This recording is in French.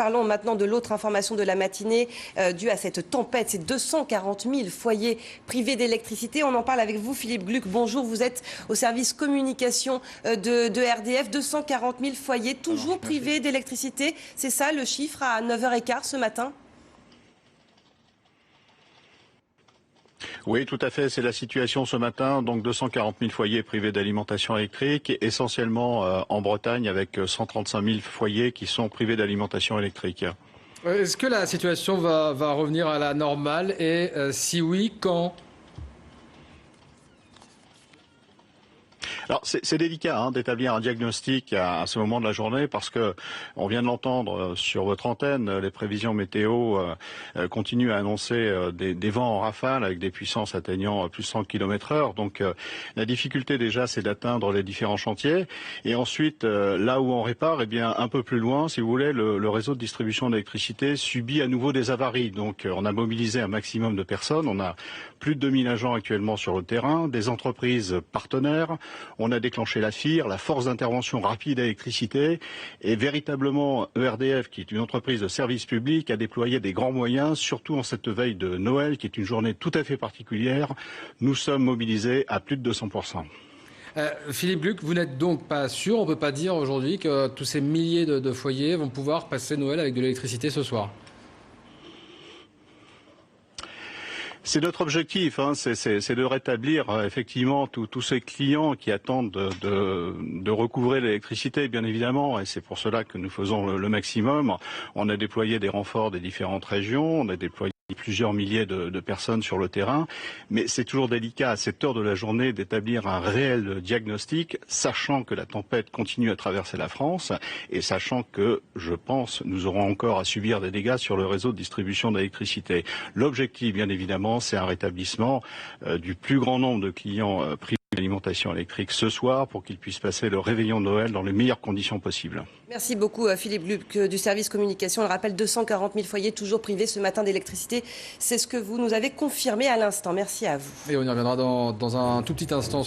Parlons maintenant de l'autre information de la matinée due à cette tempête. C'est 240 000 foyers privés d'électricité. On en parle avec vous, Philippe Gluck. Bonjour, vous êtes au service communication de RDF. 240 000 foyers toujours privés d'électricité. C'est ça le chiffre à 9h15 ce matin? Oui, tout à fait. C'est la situation ce matin. Donc 240 000 foyers privés d'alimentation électrique, essentiellement en Bretagne, avec 135 000 foyers qui sont privés d'alimentation électrique. Est-ce que la situation va revenir à la normale et si oui, quand ? Alors c'est délicat d'établir un diagnostic à ce moment de la journée parce que on vient de l'entendre sur votre antenne, les prévisions météo continuent à annoncer des vents en rafale avec des puissances atteignant plus de 100 km/h. Donc la difficulté déjà c'est d'atteindre les différents chantiers et ensuite là où on répare, eh bien un peu plus loin, si vous voulez, le réseau de distribution d'électricité subit à nouveau des avaries. Donc on a mobilisé un maximum de personnes, on a plus de 2000 agents actuellement sur le terrain, des entreprises partenaires. On a déclenché la FIR, la force d'intervention rapide à électricité, et véritablement ERDF, qui est une entreprise de service public, a déployé des grands moyens, surtout en cette veille de Noël, qui est une journée tout à fait particulière. Nous sommes mobilisés à plus de 200%. Philippe Gluck, vous n'êtes donc pas sûr, on ne peut pas dire aujourd'hui que tous ces milliers de foyers vont pouvoir passer Noël avec de l'électricité ce soir? C'est notre objectif, c'est de rétablir effectivement tous ces clients qui attendent de recouvrer l'électricité, bien évidemment, et c'est pour cela que nous faisons le maximum. On a déployé des renforts des différentes régions, on a déployé plusieurs milliers de personnes sur le terrain, mais c'est toujours délicat à cette heure de la journée d'établir un réel diagnostic, sachant que la tempête continue à traverser la France et sachant que, je pense, nous aurons encore à subir des dégâts sur le réseau de distribution d'électricité. L'objectif, bien évidemment, c'est un rétablissement du plus grand nombre de clients privés d'alimentation électrique ce soir pour qu'ils puissent passer le réveillon de Noël dans les meilleures conditions possibles. Merci beaucoup Philippe Gluck du service communication. On le rappelle, 240 000 foyers toujours privés ce matin d'électricité. C'est ce que vous nous avez confirmé à l'instant. Merci à vous. Et on y reviendra dans un tout petit instant.